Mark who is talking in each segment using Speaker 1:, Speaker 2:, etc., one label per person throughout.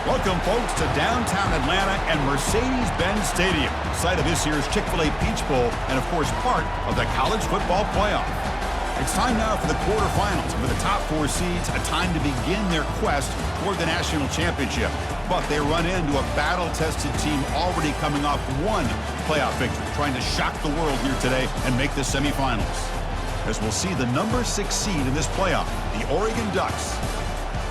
Speaker 1: Welcome, folks, to downtown Atlanta and Mercedes-Benz Stadium, site of this year's Chick-fil-A Peach Bowl and, of course, part of the college football playoff. It's time now for the quarterfinals. For the top 4 seeds, a time to begin their quest toward the national championship. But they run into a battle-tested team already coming off one playoff victory, trying to shock the world here today and make the semifinals. As we'll see the number 6 seed in this playoff, the Oregon Ducks,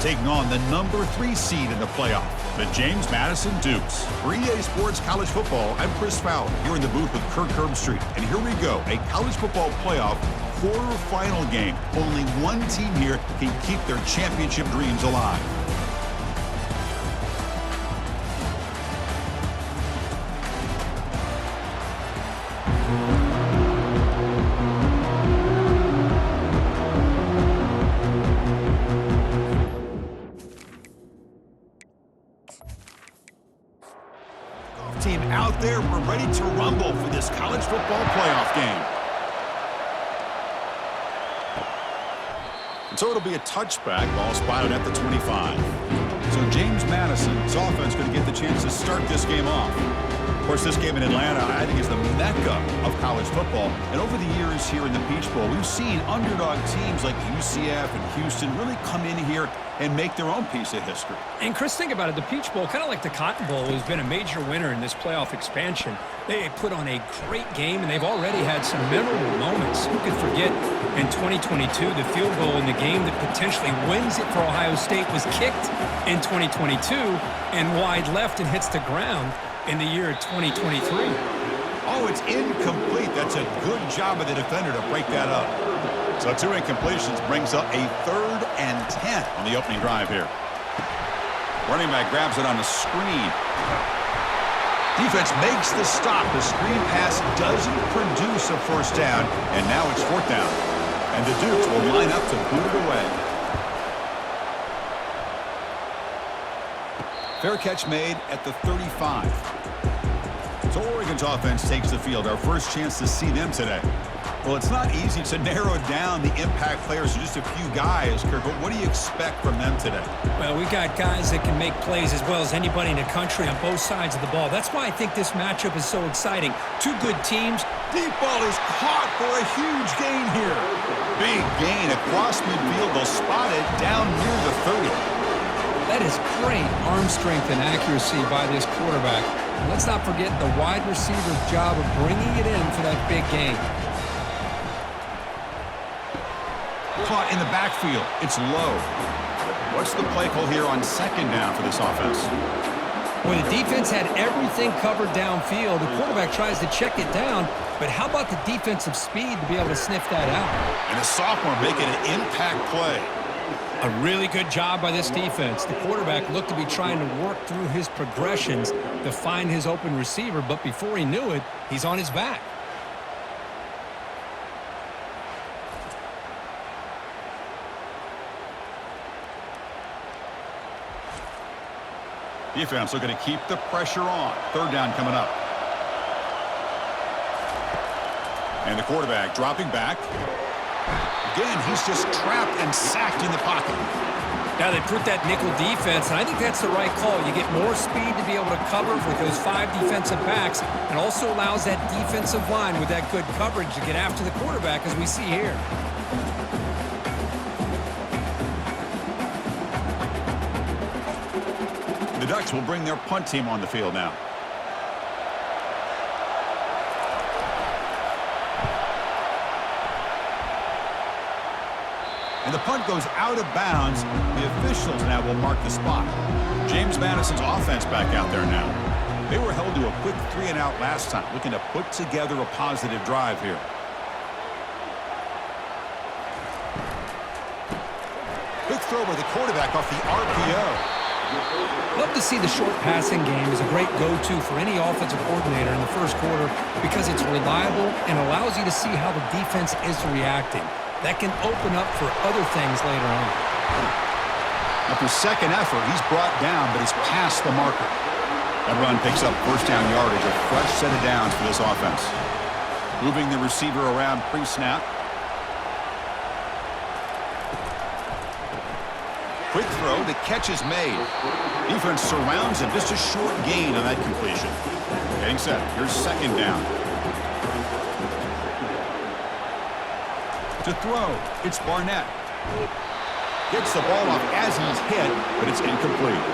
Speaker 1: taking on the number 3 seed in the playoff, the James Madison Dukes. For EA Sports College Football, I'm Chris Fowler, here in the booth with Kirk Herbstreit. And here we go, a college football playoff quarterfinal game. Only one team here can keep their championship dreams alive. Team out there, we're ready to rumble for this college football playoff game. And so it'll be a touchback, ball spotted at the 25. So James Madison's offense going to get the chance to start this game off. Of course, this game in Atlanta, I think, is the mecca of college football. And over the years here in the Peach Bowl, we've seen underdog teams like UCF and Houston really come in here and make their own piece of history.
Speaker 2: And Chris, think about it. The Peach Bowl, kind of like the Cotton Bowl, has been a major winner in this playoff expansion. They put on a great game, and they've already had some memorable moments. Who could forget in 2022, the field goal in the game that potentially wins it for Ohio State was kicked in 2022 and wide left and hits the ground in the year 2023.
Speaker 1: Oh, it's incomplete. That's a good job of the defender to break that up. So 2 incompletions brings up a 3rd and 10 on the opening drive here. Running back grabs it on the screen. Defense makes the stop. The screen pass doesn't produce a first down, and now it's 4th down. And the Dukes will line up to boot it away. Fair catch made at the 35. So Oregon's offense takes the field. Our first chance to see them today. Well, it's not easy to narrow down the impact players to just a few guys, Kirk, but what do you expect from them today?
Speaker 2: Well, we got guys that can make plays as well as anybody in the country on both sides of the ball. That's why I think this matchup is so exciting. 2 good teams.
Speaker 1: Deep ball is caught for a huge gain here. Big gain across midfield. They'll spot it down near the 30.
Speaker 2: That is great arm strength and accuracy by this quarterback. And let's not forget the wide receiver's job of bringing it in for that big gain.
Speaker 1: Caught in the backfield. It's low. What's the play call here on 2nd down for this offense?
Speaker 2: When the defense had everything covered downfield, the quarterback tries to check it down, but how about the defensive speed to be able to sniff that out?
Speaker 1: And a sophomore making an impact play.
Speaker 2: A really good job by this defense. The quarterback looked to be trying to work through his progressions to find his open receiver, but before he knew it, he's on his back.
Speaker 1: Defense looking to keep the pressure on. 3rd down coming up. And the quarterback dropping back. Again, he's just trapped and sacked in the pocket.
Speaker 2: Now they put that nickel defense, and I think that's the right call. You get more speed to be able to cover with those 5 defensive backs, and also allows that defensive line with that good coverage to get after the quarterback, as we see here.
Speaker 1: The Ducks will bring their punt team on the field now. And the punt goes out of bounds. The officials now will mark the spot. James Madison's offense back out there now. They were held to a quick 3-and-out last time, looking to put together a positive drive here. Quick throw by the quarterback off the RPO.
Speaker 2: Love to see the short passing game is a great go-to for any offensive coordinator in the first quarter because it's reliable and allows you to see how the defense is reacting. That can open up for other things later on.
Speaker 1: After 2nd effort, he's brought down, but he's past the marker. That run picks up 1st down yardage, a fresh set of downs for this offense. Moving the receiver around pre-snap. Quick throw, the catch is made. Defense surrounds him, just a short gain on that completion. Getting set, here's second down. To throw, it's Barnett. Gets the ball off as he's hit, but it's incomplete.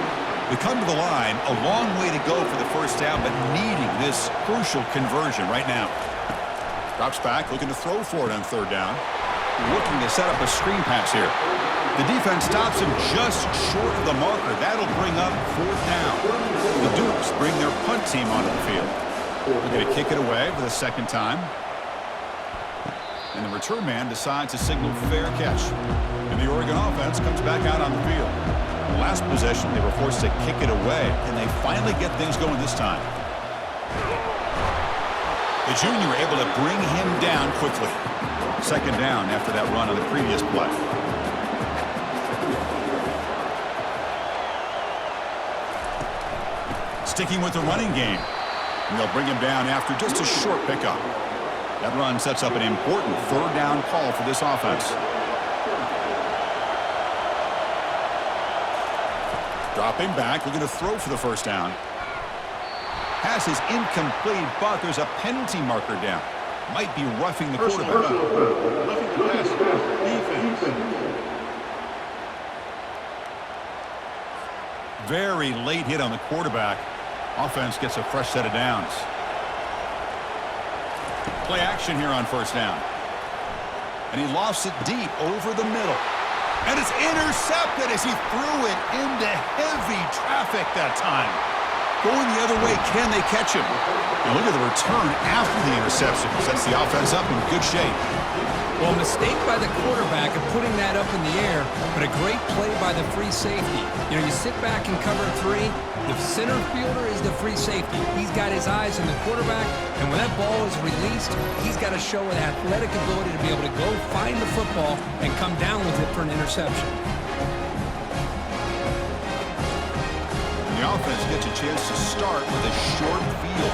Speaker 1: We come to the line, a long way to go for the first down, but needing this crucial conversion right now. Drops back, looking to throw for it on third down. Looking to set up a screen pass here. The defense stops him just short of the marker. That'll bring up fourth down. The Dukes bring their punt team onto the field. They're going to kick it away for the second time. And the return man decides to signal fair catch. And the Oregon offense comes back out on the field. The last possession, they were forced to kick it away, and they finally get things going this time. The junior able to bring him down quickly. Second down after that run on the previous play. Sticking with the running game. And they'll bring him down after just a short pickup. That run sets up an important third down call for this offense. Dropping back, looking to throw for the first down. Pass is incomplete, but there's a penalty marker down. Might be roughing the quarterback.
Speaker 3: Roughing the passer. Defense.
Speaker 1: Very late hit on the quarterback. Offense gets a fresh set of downs. Play action here on first down. And he lofts it deep over the middle. And it's intercepted as he threw it into heavy traffic that time. Going the other way, can they catch him? And look at the return after the interception. Sets the offense up in good shape.
Speaker 2: Well, a mistake by the quarterback of putting that up in the air, but a great play by the free safety. You know, you sit back and cover three. The center fielder is the free safety. He's got his eyes on the quarterback, and when that ball is released, he's got to show an athletic ability to be able to go find the football and come down with it for an interception.
Speaker 1: The offense gets a chance to start with a short field.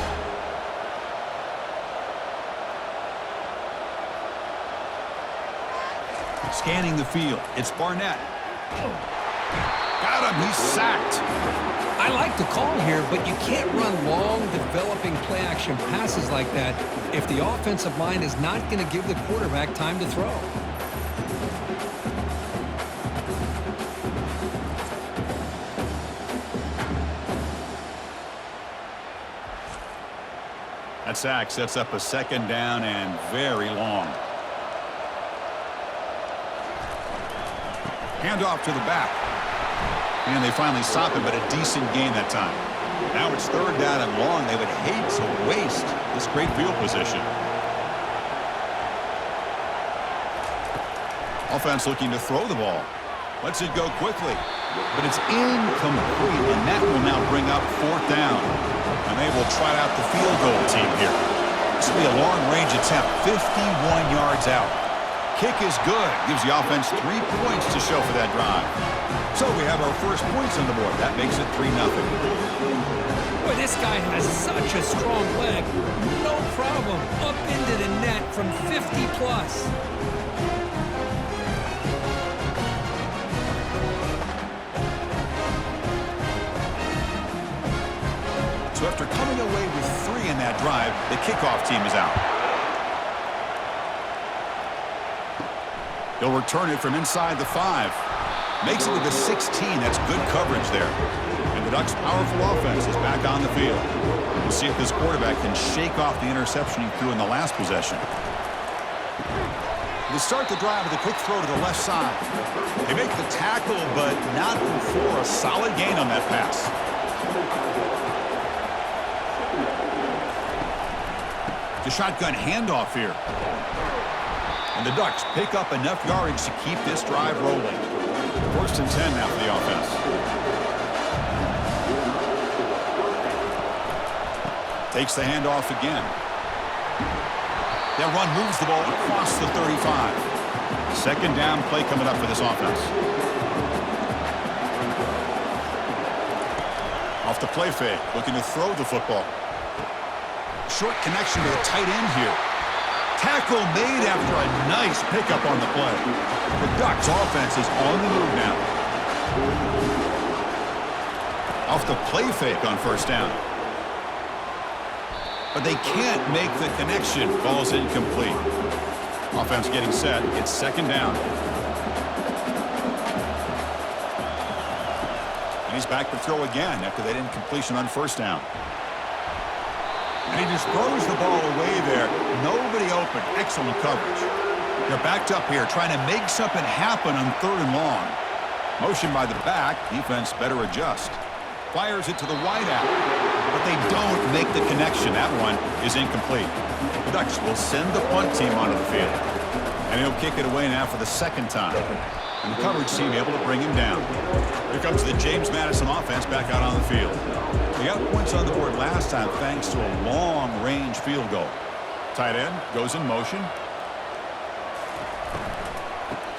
Speaker 1: Scanning the field, it's Barnett. Got him, he's sacked.
Speaker 2: I like the call here, but you can't run long, developing play-action passes like that if the offensive line is not going to give the quarterback time to throw.
Speaker 1: That sack sets up a second down and very long. Handoff to the back. And they finally stop it, but a decent gain that time. Now it's third down and long. They would hate to waste this great field position. Offense looking to throw the ball. Lets it go quickly. But it's incomplete, and that will now bring up fourth down. And they will try out the field goal team here. This will be a long-range attempt, 51 yards out. Kick is good. Gives the offense 3 points to show for that drive. So we have our first points on the board. That makes it 3-0.
Speaker 2: Boy, this guy has such a strong leg. No problem. Up into the net from 50+.
Speaker 1: So after coming away with 3 in that drive, the kickoff team is out. He'll return it from inside the 5. Makes it to the 16. That's good coverage there. And the Ducks' powerful offense is back on the field. We'll see if this quarterback can shake off the interception he threw in the last possession. They start the drive with a quick throw to the left side. They make the tackle, but not before a solid gain on that pass. The shotgun handoff here. And the Ducks pick up enough yardage to keep this drive rolling. First and 10 now for the offense. Takes the handoff again. That run moves the ball across the 35. Second down play coming up for this offense. Off the play fake, looking to throw the football. Short connection to the tight end here. Tackle made after a nice pickup on the play. The Ducks offense is on the move now. Off the play fake on first down. But they can't make the connection. Ball's incomplete. Offense getting set. It's second down. And he's back to throw again after that incompletion on first down. And he just throws the ball away there. Nobody open. Excellent coverage. They're backed up here trying to make something happen on third and long. Motion by the back. Defense better adjust. Fires it to the wideout. But they don't make the connection. That one is incomplete. The Ducks will send the punt team onto the field. And he'll kick it away now for the second time. And the coverage team able to bring him down. Here comes the James Madison offense back out on the field. They got points on the board last time thanks to a long-range field goal. Tight end goes in motion.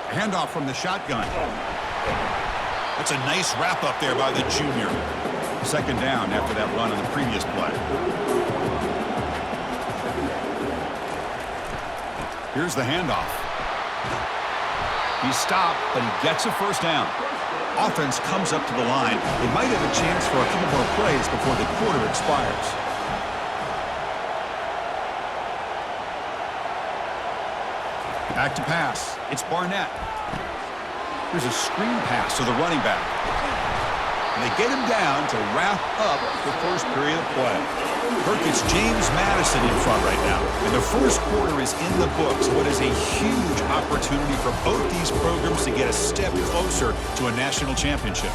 Speaker 1: Handoff from the shotgun. That's a nice wrap up there by the junior. Second down after that run on the previous play. Here's the handoff. He's stopped, but he gets a first down. Offense comes up to the line. They might have a chance for a couple more plays before the quarter expires. Back to pass. It's Barnett. Here's a screen pass to the running back. And they get him down to wrap up the first period of play. Kirk, it's James Madison in front right now. And the first quarter is in the books. What is a huge opportunity for both these programs to get a step closer to a national championship.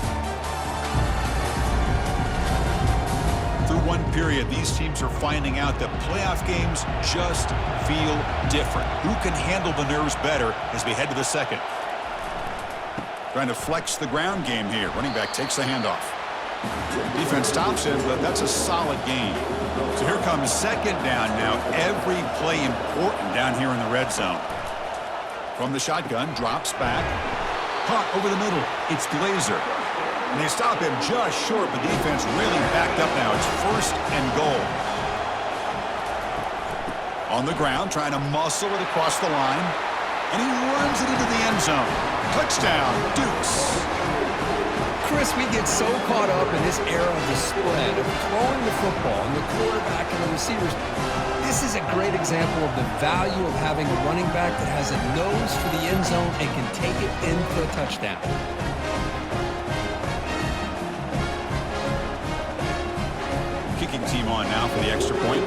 Speaker 1: Through one period, these teams are finding out that playoff games just feel different. Who can handle the nerves better as we head to the second? Trying to flex the ground game here. Running back takes the handoff. Defense stops him, but that's a solid gain. So here comes second down now. Every play important down here in the red zone. From the shotgun, drops back. Caught over the middle. It's Glazer. And they stop him just short, but defense really backed up now. It's first and goal. On the ground, trying to muscle it across the line. And he runs it into the end zone. Touchdown, Dukes.
Speaker 2: Chris, we get so caught up in this era of the spread, of throwing the football, and the quarterback and the receivers. This is a great example of the value of having a running back that has a nose for the end zone and can take it in for a touchdown.
Speaker 1: Kicking team on now for the extra point.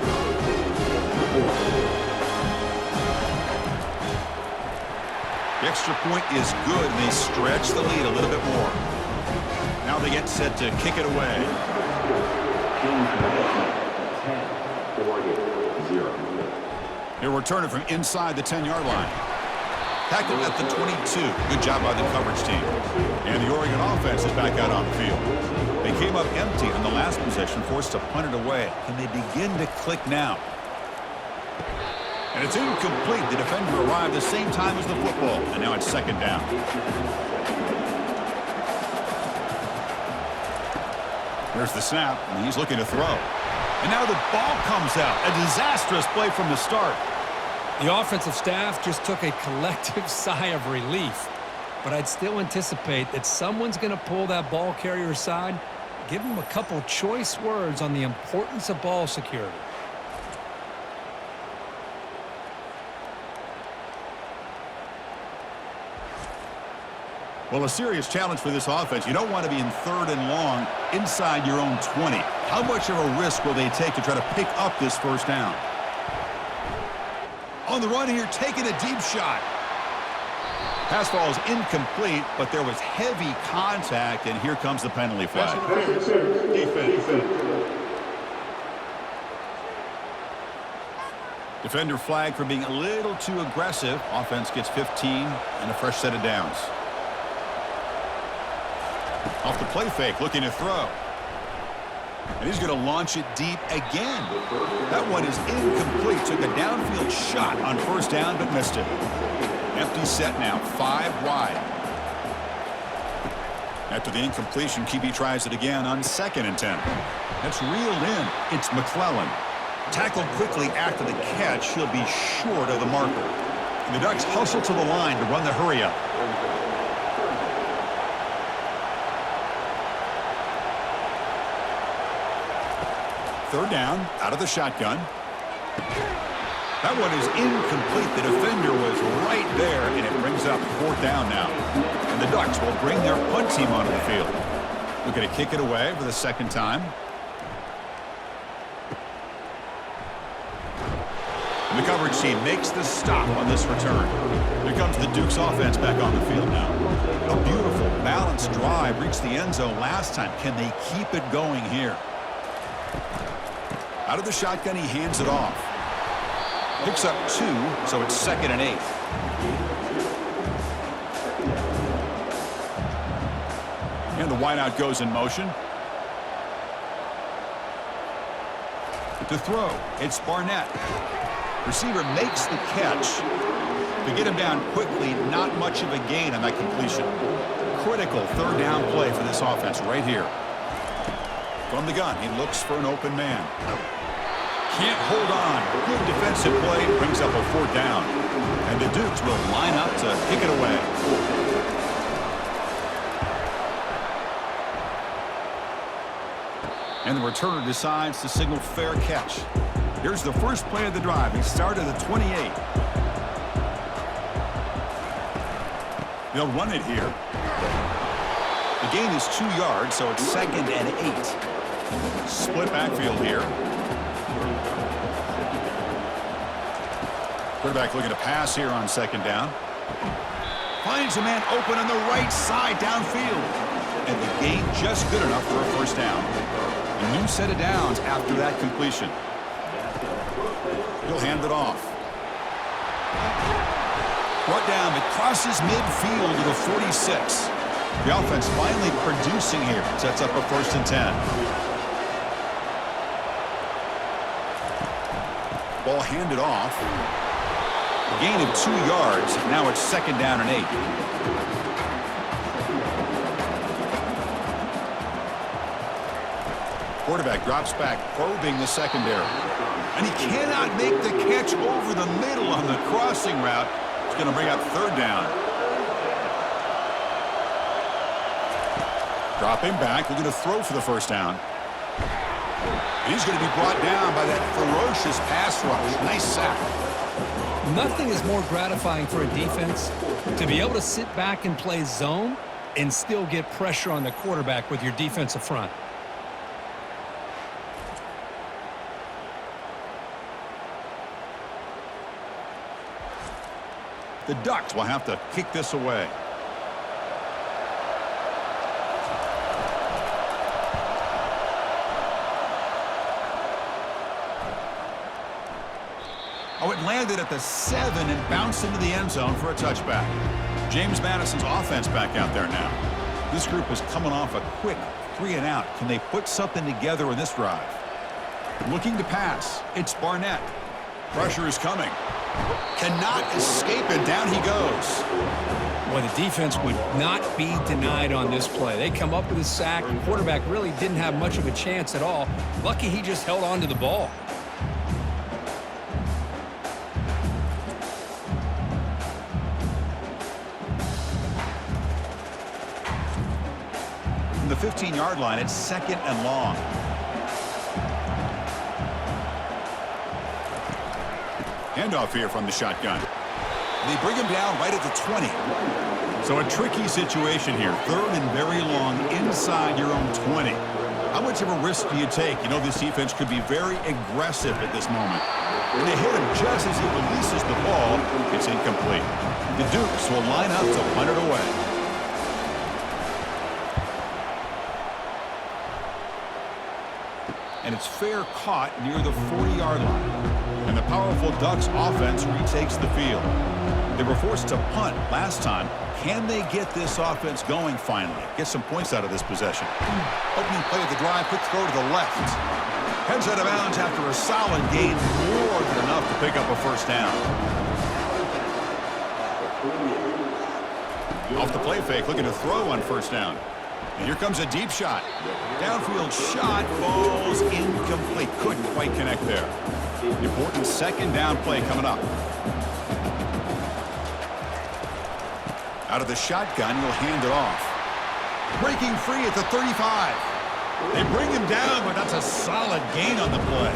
Speaker 1: The extra point is good, and they stretch the lead a little bit more. Now they get set to kick it away. 10-0. They're returning from inside the 10-yard line. Tackled at the 22. Good job by the coverage team. And the Oregon offense is back out on the field. They came up empty on the last possession, forced to punt it away. Can they begin to click now? And it's incomplete. The defender arrived the same time as the football. And now it's second down. There's the snap, and he's looking to throw. And now the ball comes out. A disastrous play from the start.
Speaker 2: The offensive staff just took a collective sigh of relief. But I'd still anticipate that someone's going to pull that ball carrier aside, give him a couple choice words on the importance of ball security.
Speaker 1: Well, a serious challenge for this offense. You don't want to be in third and long inside your own 20. How much of a risk will they take to try to pick up this first down? On the run here, taking a deep shot. Pass ball is incomplete, but there was heavy contact, and here comes the penalty flag.
Speaker 3: Defense.
Speaker 1: Defender flag for being a little too aggressive. Offense gets 15 and a fresh set of downs. Off the play fake, looking to throw. And he's going to launch it deep again. That one is incomplete. Took a downfield shot on first down, but missed it. Empty set now, 5 wide. After the incompletion, QB tries it again on 2nd and 10. That's reeled in. It's McClellan. Tackled quickly after the catch. He'll be short of the marker. And the Ducks hustle to the line to run the hurry up. Third down, out of the shotgun. That one is incomplete. The defender was right there, and it brings up fourth down now. And the Ducks will bring their punt team onto the field. Looking to kick it away for the second time. And the coverage team makes the stop on this return. Here comes the Duke's offense back on the field now. A beautiful, balanced drive reached the end zone last time. Can they keep it going here? Out of the shotgun, he hands it off. Picks up 2, so it's 2nd and 8. And the wideout goes in motion. To throw, it's Barnett. Receiver makes the catch. To get him down quickly, not much of a gain on that completion. Critical third down play for this offense right here. From the gun, he looks for an open man. Can't hold on. Good defensive play brings up a fourth down. And the Dukes will line up to kick it away. And the returner decides to signal fair catch. Here's the first play of the drive. He started at 28. They'll run it here. The gain is 2 yards, so it's 2nd and 8. Split backfield here. Quarterback looking to pass here on 2nd down. Finds a man open on the right side downfield. And the gain just good enough for a first down. A new set of downs after that completion. He'll hand it off. Brought down, it crosses midfield to the 46. The offense finally producing here. Sets up a 1st and 10. Ball handed off. A gain of 2 yards. Now it's 2nd down and 8. Quarterback drops back, probing the secondary. And he cannot make the catch over the middle on the crossing route. It's going to bring up 3rd down. Dropping back, looking to throw for the first down. He's going to be brought down by that ferocious pass rush. Nice sack.
Speaker 2: Nothing is more gratifying for a defense to be able to sit back and play zone and still get pressure on the quarterback with your defensive front.
Speaker 1: The Ducks will have to kick this away. Oh, it landed at the 7 and bounced into the end zone for a touchback. James Madison's offense back out there now. This group is coming off a quick 3 and out. Can they put something together in this drive? Looking to pass. It's Barnett. Pressure is coming. Cannot escape it. Down he goes.
Speaker 2: Well, the defense would not be denied on this play. They come up with a sack. The quarterback really didn't have much of a chance at all. Lucky he just held on to the ball.
Speaker 1: From the 15-yard line, it's 2nd and long. Handoff here from the shotgun. They bring him down right at the 20. So a tricky situation here. 3rd and very long inside your own 20. How much of a risk do you take? You know this defense could be very aggressive at this moment. And they hit him just as he releases the ball. It's incomplete. The Dukes will line up to punt it away. And it's fair caught near the 40-yard line. And the powerful Ducks offense retakes the field. They were forced to punt last time. Can they get this offense going finally? Get some points out of this possession. Opening play of the drive, quick throw to the left. Heads out of bounds after a solid gain, more than enough to pick up a first down. Off the play fake, looking to throw on first down. And here comes a deep shot. Downfield shot falls incomplete. Couldn't quite connect there. Important 2nd down play coming up. Out of the shotgun, he'll hand it off. Breaking free at the 35. They bring him down, but that's a solid gain on the play.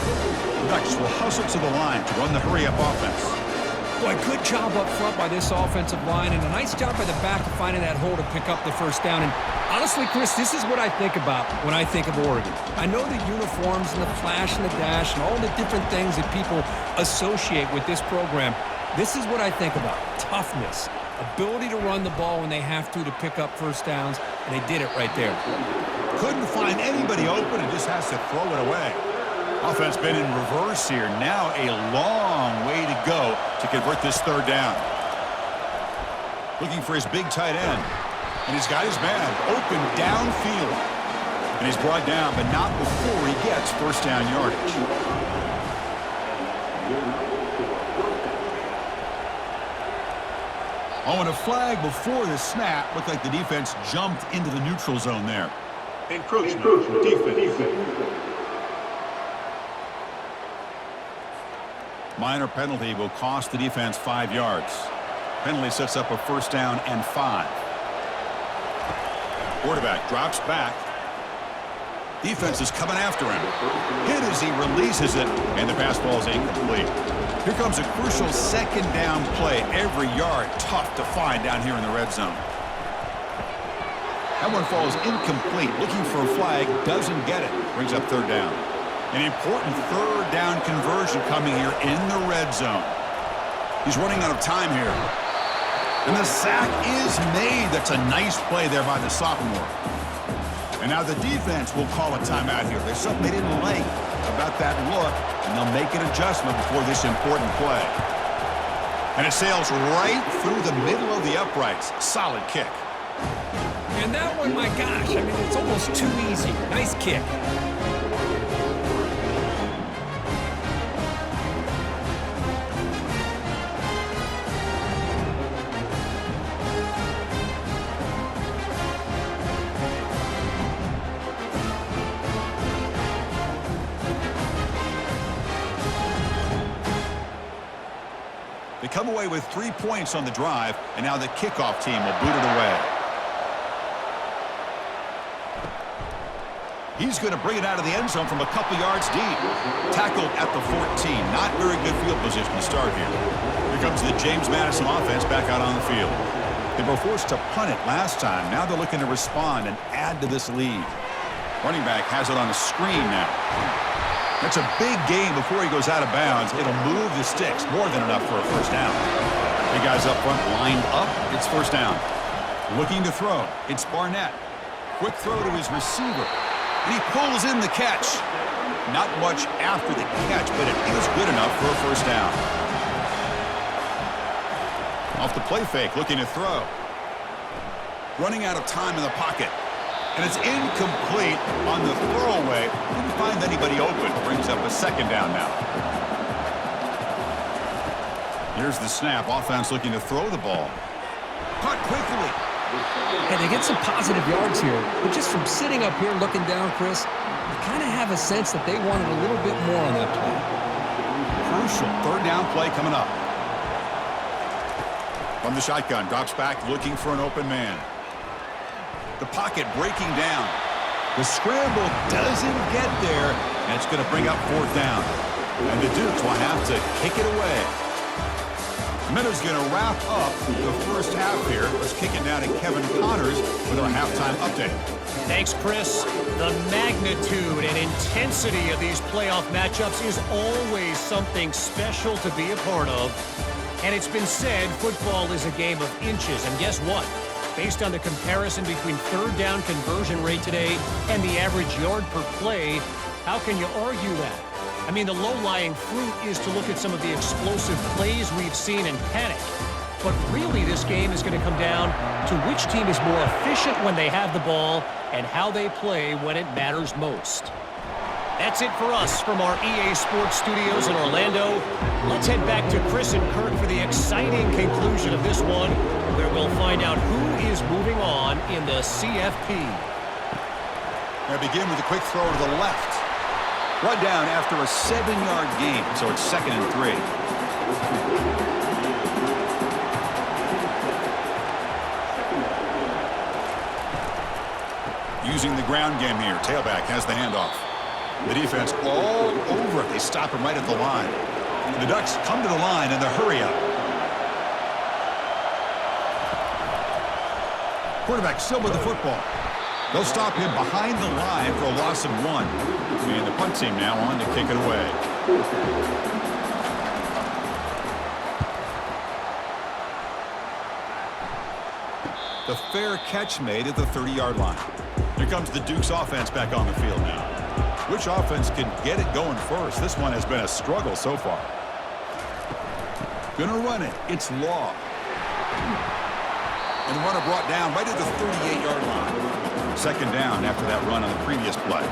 Speaker 1: Ducks will hustle to the line to run the hurry-up offense.
Speaker 2: Boy, good job up front by this offensive line, and a nice job by the back of finding that hole to pick up the first down. And honestly, Chris, this is what I think about when I think of Oregon. I know the uniforms and the flash and the dash and all the different things that people associate with this program. This is what I think about: toughness, ability to run the ball when they have to pick up first downs, and they did it right there.
Speaker 1: Couldn't find anybody open and just has to throw it away. Offense been in reverse here. Now a long way to go to convert this third down. Looking for his big tight end. And he's got his man open downfield. And he's brought down, but not before he gets first down yardage. Oh, and a flag before the snap. Looked like the defense jumped into the neutral zone there.
Speaker 3: Encroachment. Defense.
Speaker 1: Minor penalty will cost the defense 5 yards. Penalty sets up a first down and 5. Quarterback drops back. Defense is coming after him. Hit as he releases it, and the pass ball is incomplete. Here comes a crucial second down play. Every yard tough to find down here in the red zone. That one falls incomplete. Looking for a flag, doesn't get it. Brings up third down. An important third down conversion coming here in the red zone. He's running out of time here. And the sack is made. That's a nice play there by the sophomore. And now the defense will call a timeout here. There's something they didn't like about that look, and they'll make an adjustment before this important play. And it sails right through the middle of the uprights. Solid kick.
Speaker 2: And that one, my gosh, I mean, it's almost too easy. Nice kick.
Speaker 1: They come away with 3 points on the drive, and now the kickoff team will boot it away. He's going to bring it out of the end zone from a couple yards deep. Tackled at the 14. Not very good field position to start here. Here comes the James Madison offense back out on the field. They were forced to punt it last time. Now they're looking to respond and add to this lead. Running back has it on the screen now. That's a big gain before he goes out of bounds. It'll move the sticks. More than enough for a first down. Big guys up front lined up. It's first down. Looking to throw. It's Barnett. Quick throw to his receiver. And he pulls in the catch. Not much after the catch, but it is good enough for a first down. Off the play fake, looking to throw. Running out of time in the pocket. And it's incomplete on the throwaway. Didn't find anybody open. Brings up a second down now. Here's the snap. Offense looking to throw the ball. Caught quickly.
Speaker 2: And they get some positive yards here. But just from sitting up here looking down, Chris, you kind of have a sense that they wanted a little bit more on that play.
Speaker 1: Crucial third down play coming up. From the shotgun, drops back looking for an open man. The pocket breaking down. The scramble doesn't get there, and it's going to bring up fourth down. And the Dukes will have to kick it away. Meadows going to wrap up the first half here. Let's kick it now to Kevin Connors with our halftime update.
Speaker 4: Thanks, Chris. The magnitude and intensity of these playoff matchups is always something special to be a part of. And it's been said football is a game of inches. And guess what? Based on the comparison between third down conversion rate today and the average yard per play, how can you argue that? I mean, the low-lying fruit is to look at some of the explosive plays we've seen and panic. But really, this game is going to come down to which team is more efficient when they have the ball and how they play when it matters most. That's it for us from our EA Sports Studios in Orlando. Let's head back to Chris and Kirk for the exciting conclusion of this one, where we'll find out who is moving on in the CFP.
Speaker 1: They begin with a quick throw to the left. Run down after a 7-yard gain, so it's 2nd and 3. using the ground game here. Tailback has the handoff. The defense all over it. They stop him right at the line. The Ducks come to the line in the hurry-up. Quarterback still with the football. They'll stop him behind the line for a loss of 1. And the punt team now on to kick it away. The fair catch made at the 30-yard line. Here comes the Duke's offense back on the field now. Which offense can get it going first? This one has been a struggle so far. Gonna run it. It's Law. And the runner brought down right at the 38-yard line. Second down after that run on the previous play.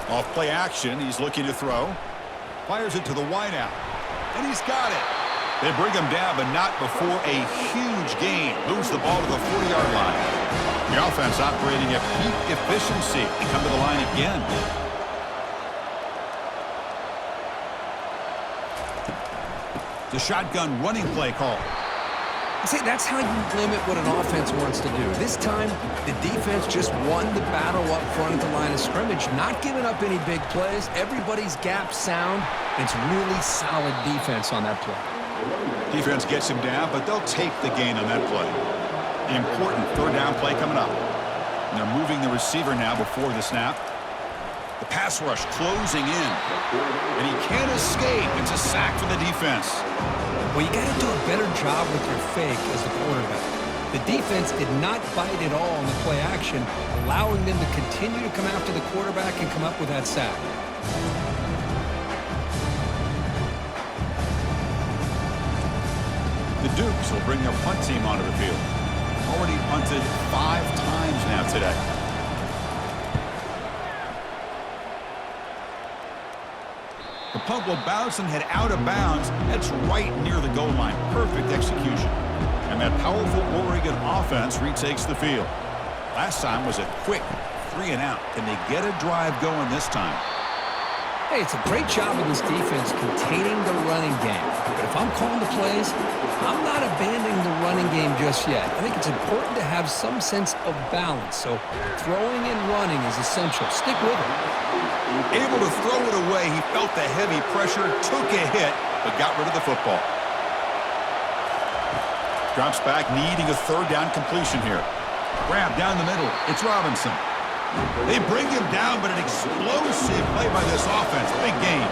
Speaker 1: Off play action, he's looking to throw. Fires it to the wideout. And he's got it. They bring him down, but not before a huge gain. Moves the ball to the 40-yard line. The offense operating at peak efficiency. They come to the line again. The shotgun running play call.
Speaker 2: See, that's how you limit what an offense wants to do. This time, the defense just won the battle up front at the line of scrimmage, not giving up any big plays. Everybody's gap sound. It's really solid defense on that play.
Speaker 1: Defense gets him down, but they'll take the gain on that play. The important third down play coming up. And they're moving the receiver now before the snap. The pass rush closing in. And he can't escape. It's a sack for the defense.
Speaker 2: Well, you got to do a better job with your fake as the quarterback. The defense did not bite at all on the play action, allowing them to continue to come after the quarterback and come up with that sack.
Speaker 1: The Dukes will bring their punt team onto the field. Already punted 5 times now today. The punt will bounce and head out of bounds. That's right near the goal line. Perfect execution. And that powerful Oregon offense retakes the field. Last time was a quick 3 and out. Can they get a drive going this time?
Speaker 2: Hey, it's a great job of this defense containing the running game. But if I'm calling the plays, I'm not abandoning the running game just yet. I think it's important to have some sense of balance. So throwing and running is essential. Stick with it.
Speaker 1: Able to throw it away. He felt the heavy pressure, took a hit, but got rid of the football. Drops back, needing a third down completion here. Grab down the middle. It's Robinson. They bring him down, but an explosive play by this offense. Big game.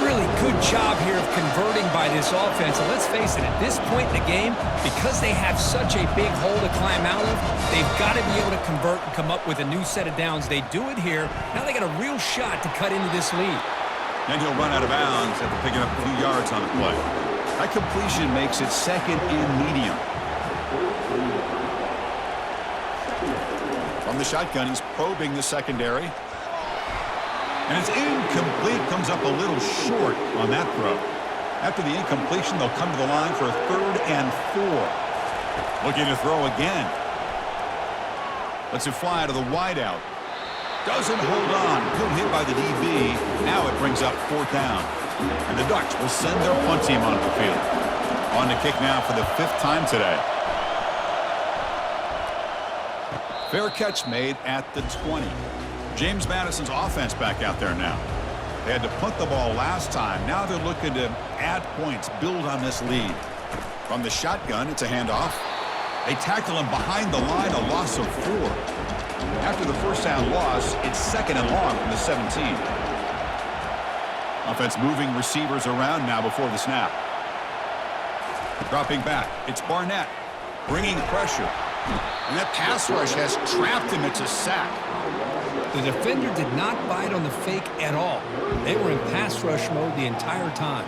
Speaker 2: Really good job here of converting by this offense. And let's face it, at this point in the game, because they have such a big hole to climb out of, they've got to be able to convert and come up with a new set of downs. They do it here. Now they got a real shot to cut into this lead.
Speaker 1: Then he'll run out of bounds after picking up a few yards on the play. That completion makes it second and medium. From the shotgun, he's probing the secondary. And it's incomplete, comes up a little short on that throw. After the incompletion, they'll come to the line for a 3rd and 4. Looking to throw again. Lets it fly to the wideout. Doesn't hold on. Good hit by the DB. Now it brings up 4th down. And the Ducks will send their punt team onto the field. On the kick now for the 5th time today. Fair catch made at the 20. James Madison's offense back out there now. They had to punt the ball last time. Now they're looking to add points, build on this lead. From the shotgun, it's a handoff. They tackle him behind the line, a loss of 4. After the first down loss, it's 2nd and long from the 17. Offense moving receivers around now before the snap. Dropping back, it's Barnett, bringing pressure. And that pass rush has trapped him. It's a sack.
Speaker 2: The defender did not bite on the fake at all. They were in pass rush mode the entire time.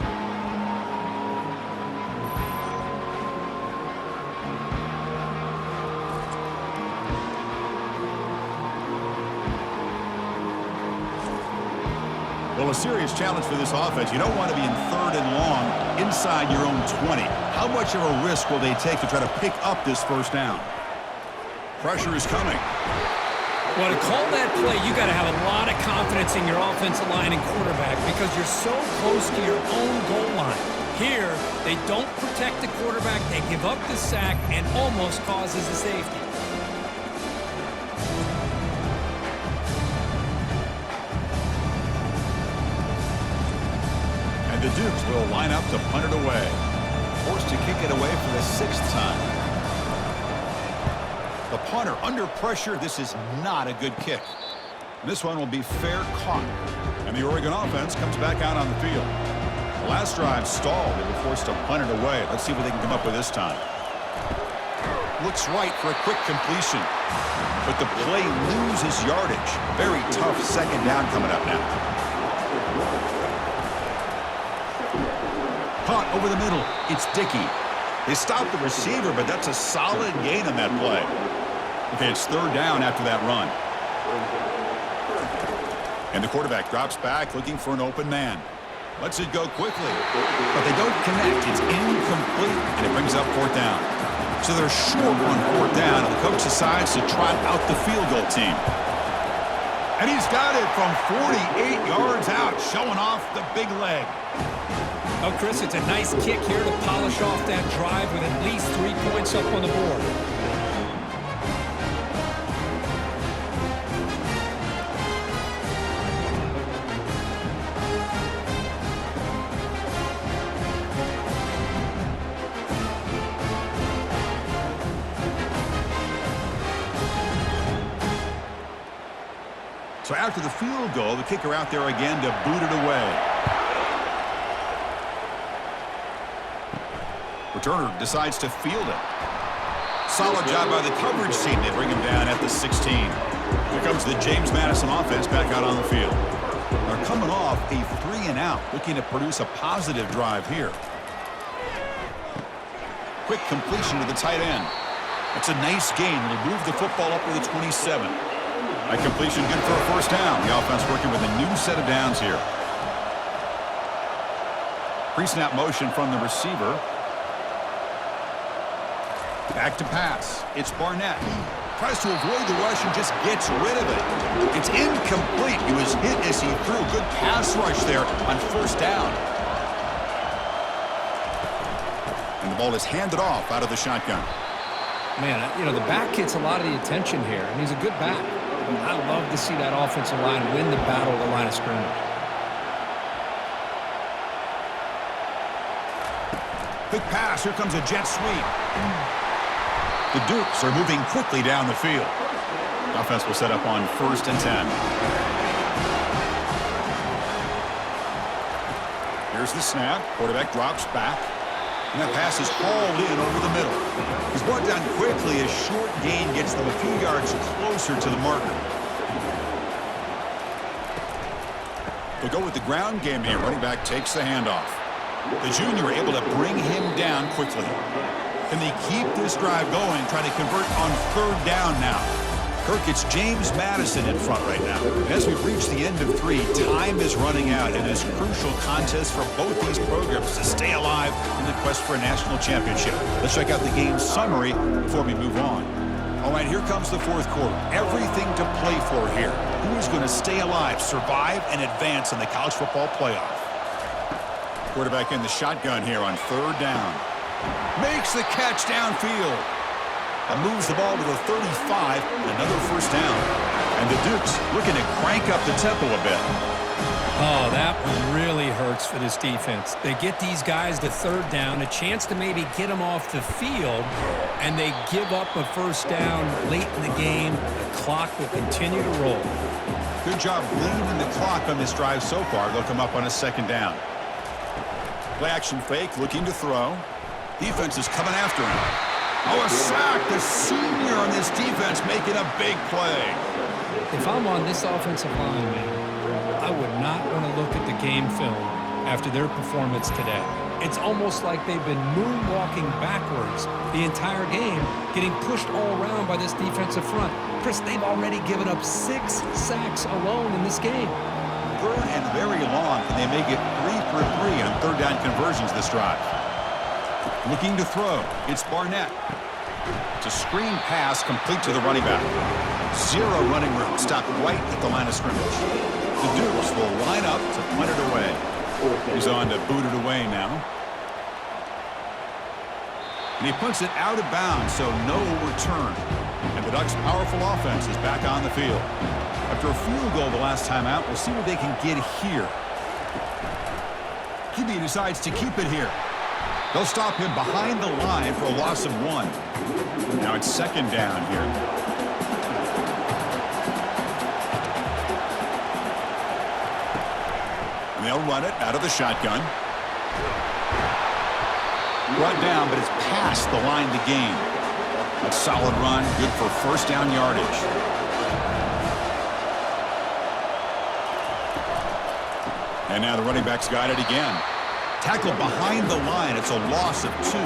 Speaker 1: Well, a serious challenge for this offense. You don't want to be in 3rd and long inside your own 20. How much of a risk will they take to try to pick up this first down? Pressure is coming.
Speaker 2: Well, to call that play, you got to have a lot of confidence in your offensive line and quarterback because you're so close to your own goal line. Here, they don't protect the quarterback. They give up the sack and almost causes a safety.
Speaker 1: And the Dukes will line up to punt it away. Forced to kick it away for the 6th time. The punter under pressure. This is not a good kick. And this one will be fair caught. And the Oregon offense comes back out on the field. The last drive stalled. They were forced to punt it away. Let's see what they can come up with this time. Looks right for a quick completion. But the play loses yardage. Very tough 2nd down coming up now. Caught over the middle. It's Dickey. They stopped the receiver, but that's a solid gain on that play. Okay, it's 3rd down after that run. And the quarterback drops back looking for an open man. Lets it go quickly, but they don't connect. It's incomplete, and it brings up 4th down. So they're short on 4th down, and the coach decides to trot out the field goal team. And he's got it from 48 yards out, showing off the big leg.
Speaker 2: Oh, Chris, it's a nice kick here to polish off that drive with at least 3 points up on the board.
Speaker 1: So after the field goal, the kicker out there again to boot it away. Returner decides to field it. Solid job by the coverage team. They bring him down at the 16. Here comes the James Madison offense back out on the field. They're coming off a 3-and-out, looking to produce a positive drive here. Quick completion to the tight end. It's a nice gain. It'll move the football up to the 27. That completion good for a 1st down. The offense working with a new set of downs here. Pre-snap motion from the receiver. Back to pass. It's Barnett. Tries to avoid the rush and just gets rid of it. It's incomplete. He was hit as he threw. Good pass rush there on 1st down. And the ball is handed off out of the shotgun.
Speaker 2: Man, you know, the back gets a lot of the attention here, and he's a good back. I love to see that offensive line win the battle at the line of scrimmage.
Speaker 1: Quick pass. Here comes a jet sweep. The Dukes are moving quickly down the field. The offense will set up on 1st and 10. Here's the snap. Quarterback drops back. And that pass is hauled in over the middle. He's brought down quickly as short gain gets them a few yards closer to the marker. They'll go with the ground game here. Running back takes the handoff. The junior able to bring him down quickly. Can they keep this drive going, trying to convert on 3rd down now? Kirk, it's James Madison in front right now. As we've reached the end of 3, time is running out in this crucial contest for both these programs to stay alive in the quest for a national championship. Let's check out the game summary before we move on. All right, here comes the 4th quarter. Everything to play for here. Who is going to stay alive, survive, and advance in the college football playoff? Quarterback in the shotgun here on 3rd down. Makes the catch downfield. And moves the ball to the 35, and another 1st down. And the Dukes looking to crank up the tempo a bit.
Speaker 2: Oh, that one really hurts for this defense. They get these guys to 3rd down, a chance to maybe get them off the field, and they give up a 1st down late in the game. The clock will continue to roll.
Speaker 1: Good job bleeding the clock on this drive so far. They'll come up on a 2nd down. Play action fake, looking to throw. Defense is coming after him. Oh, a sack. The senior on this defense making a big play.
Speaker 2: If I'm on this offensive line, man, I would not want to look at the game film after their performance today. It's almost like they've been moonwalking backwards the entire game, getting pushed all around by this defensive front. Chris, they've already given up 6 sacks alone in this game.
Speaker 1: 3rd and very long, and they may get 3 for 3 on 3rd down conversions this drive. Looking to throw. It's Barnett. It's a screen pass complete to the running back. 0 running room. Stopped right at the line of scrimmage. The Dukes will line up to punt it away. He's on to boot it away now. And he puts it out of bounds, so no return. And the Ducks' powerful offense is back on the field. After a field goal the last time out, we'll see what they can get here. QB decides to keep it here. They'll stop him behind the line for a loss of 1. Now it's second down here. And they'll run it out of the shotgun. Brought down, but it's past the line to gain. A solid run, good for first down yardage. And now the running back's got it again. Tackled behind the line. It's a loss of 2.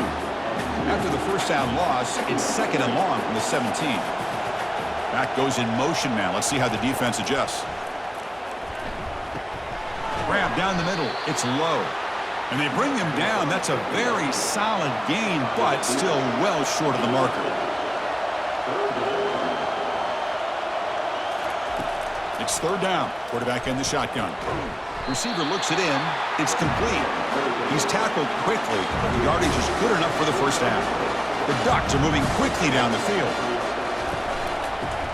Speaker 1: After the first down loss, it's second and long from the 17. Back goes in motion now. Let's see how the defense adjusts. Grab down the middle. It's low. And they bring him down. That's a very solid gain, but still well short of the marker. It's third down. Quarterback in the shotgun. Receiver looks it in. It's complete. He's tackled quickly, but the yardage is good enough for the first down. The Ducks are moving quickly down the field.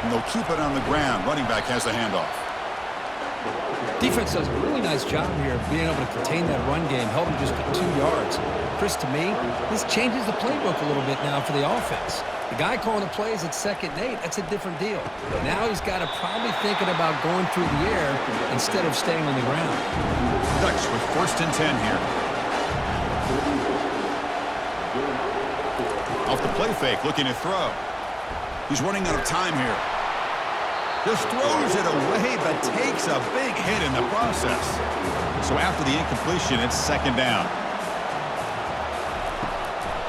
Speaker 1: And they'll keep it on the ground. Running back has the handoff.
Speaker 2: Defense does a really nice job here of being able to contain that run game, held him just to 2 yards. Chris, to me, this changes the playbook a little bit now for the offense. The guy calling the plays at 2nd and 8, that's a different deal. Now he's got to probably thinking about going through the air instead of staying on the ground.
Speaker 1: Ducks with 1st and 10 here. Off the play fake, looking to throw. He's running out of time here. Just throws it away, but takes a big hit in the process. So after the incompletion, it's 2nd down.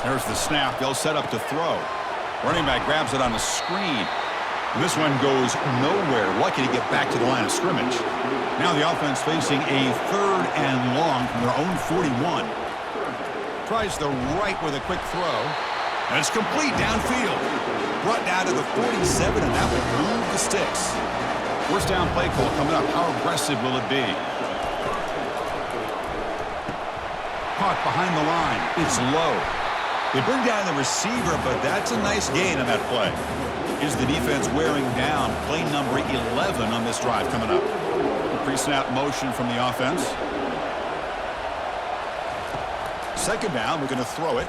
Speaker 1: There's the snap. They'll set up to throw. Running back grabs it on a screen. This one goes nowhere. Lucky to get back to the line of scrimmage. Now the offense facing a 3rd and long from their own 41. Tries the right with a quick throw. And it's complete downfield. Brought down to the 47, and that will move the sticks. First down play call coming up. How aggressive will it be? Caught behind the line. It's low. They bring down the receiver, but that's a nice gain on that play. Is the defense wearing down? Play number 11 on this drive coming up. Pre-snap motion from the offense. 2nd down, we're going to throw it.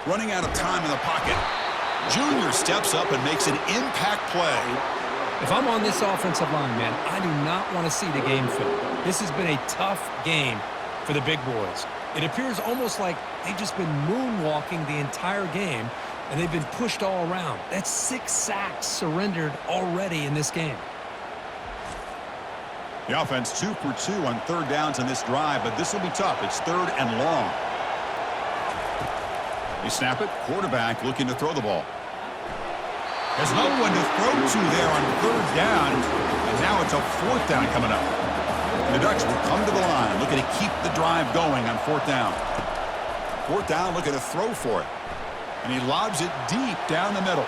Speaker 1: Running out of time in the pocket. Junior steps up and makes an impact play.
Speaker 2: If I'm on this offensive line, man, I do not want to see the game film. This has been a tough game for the big boys. It appears almost like they've just been moonwalking the entire game, and they've been pushed all around. That's 6 sacks surrendered already in this game.
Speaker 1: The offense 2 for 2 on 3rd downs in this drive, but this will be tough. It's 3rd and long. They snap it. Quarterback looking to throw the ball. There's no one to throw to there on 3rd down, and now it's a 4th down coming up. And the Ducks will come to the line, looking to keep the drive going on 4th down. 4th down, looking to throw for it. And he lobs it deep down the middle.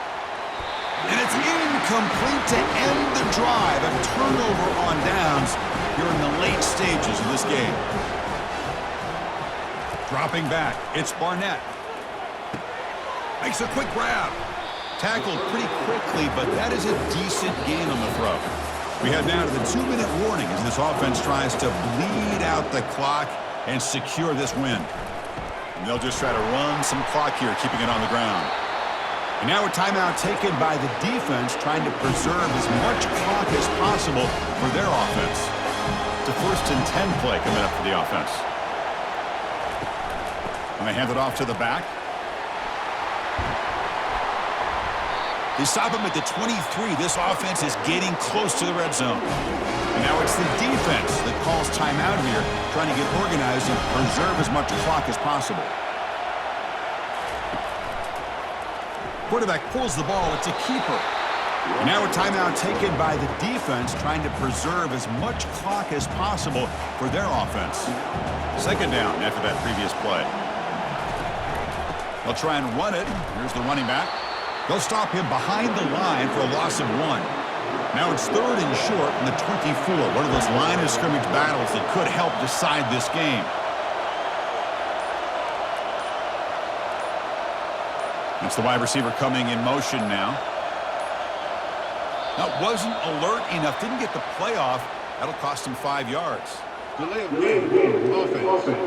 Speaker 1: And it's incomplete to end the drive. A turnover on downs here in the late stages of this game. Dropping back, it's Barnett. Makes a quick grab. Tackled pretty quickly, but that is a decent gain on the throw. We head now to the 2-minute warning as this offense tries to bleed out the clock and secure this win. And they'll just try to run some clock here, keeping it on the ground. And now a timeout taken by the defense, trying to preserve as much clock as possible for their offense. It's a 1st and 10 play coming up for the offense. And they hand it off to the back. They stop him at the 23. This offense is getting close to the red zone. And now it's the defense that calls timeout here, trying to get organized and preserve as much clock as possible. Quarterback pulls the ball. It's a keeper. And now a timeout taken by the defense, trying to preserve as much clock as possible for their offense. 2nd down after that previous play. They'll try and run it. Here's the running back. They'll stop him behind the line for a loss of 1. Now it's 3rd and short from the 24. One of those line of scrimmage battles that could help decide this game. It's the wide receiver coming in motion now. That wasn't alert enough. Didn't get the play off. That'll cost him 5 yards.
Speaker 3: Delay of game. Offense.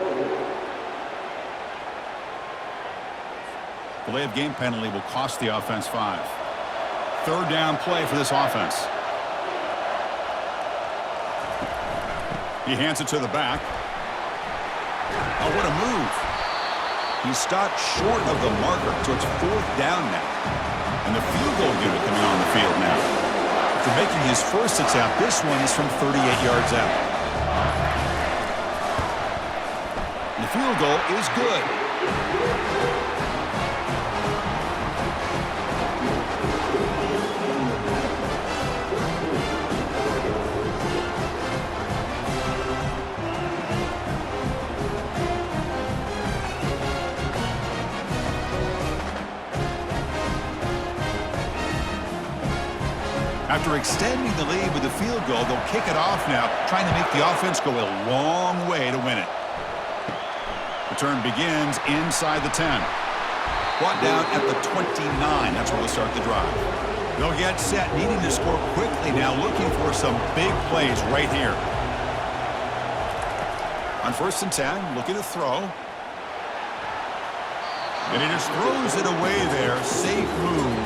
Speaker 1: Delay of game penalty will cost the offense 5. Third down play for this offense. He hands it to the back. Oh, what a move. He stopped short of the marker, so it's fourth down now. And the field goal unit coming on the field now. After making his first attempt, this one is from 38 yards out. And the field goal is good. After extending the lead with the field goal, they'll kick it off now, trying to make the offense go a long way to win it. The turn begins inside the 10. Brought down at the 29. That's where they'll start the drive. They'll get set, needing to score quickly now, looking for some big plays right here. On 1st and 10, looking to throw. And he just throws it away there. Safe move.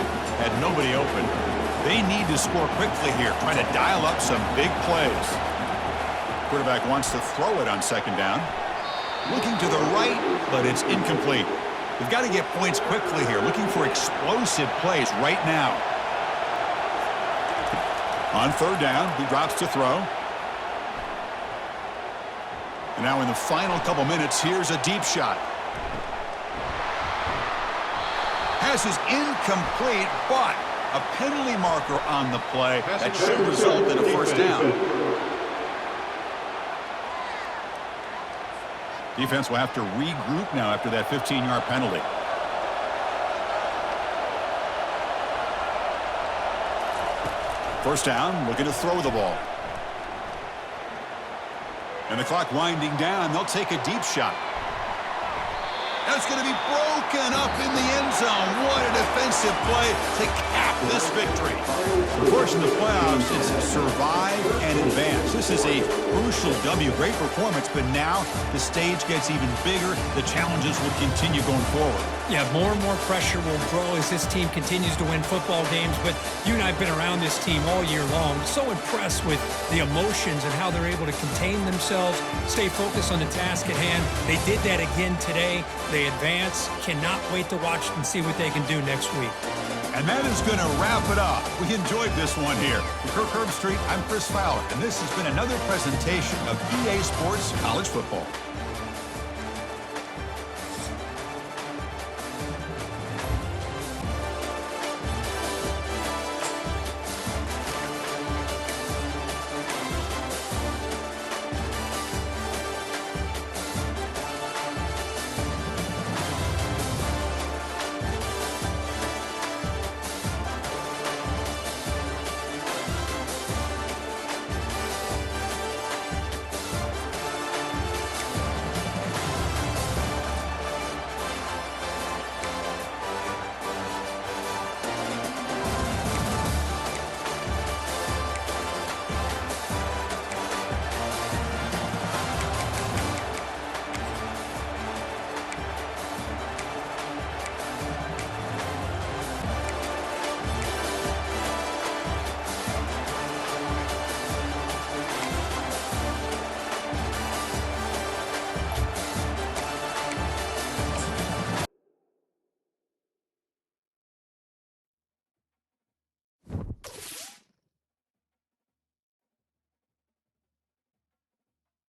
Speaker 1: Had nobody open. They need to score quickly here, trying to dial up some big plays. Quarterback wants to throw it on 2nd down. Looking to the right, but it's incomplete. They've got to get points quickly here, looking for explosive plays right now. On 3rd down, he drops to throw. And now in the final couple minutes, here's a deep shot. Pass is incomplete, but a penalty marker on the play that should result in a 1st down. Defense will have to regroup now after that 15-yard penalty. First down, looking to throw the ball. And the clock winding down, they'll take a deep shot. That's going to be broken up in the end zone. What a defensive play to cap this victory. Of course, in the playoffs, it's survive and advance. This is a crucial W. Great performance, but now the stage gets even bigger. The challenges will continue going forward.
Speaker 2: Yeah, more and more pressure will grow as this team continues to win football games, but you and I have been around this team all year long. So impressed with the emotions and how they're able to contain themselves, stay focused on the task at hand. They did that again today. They advance. Cannot wait to watch and see what they can do next week.
Speaker 1: And that is going to wrap it up. We enjoyed this one here. For Kirk Herbstreit, I'm Chris Fowler, and this has been another presentation of EA Sports College Football.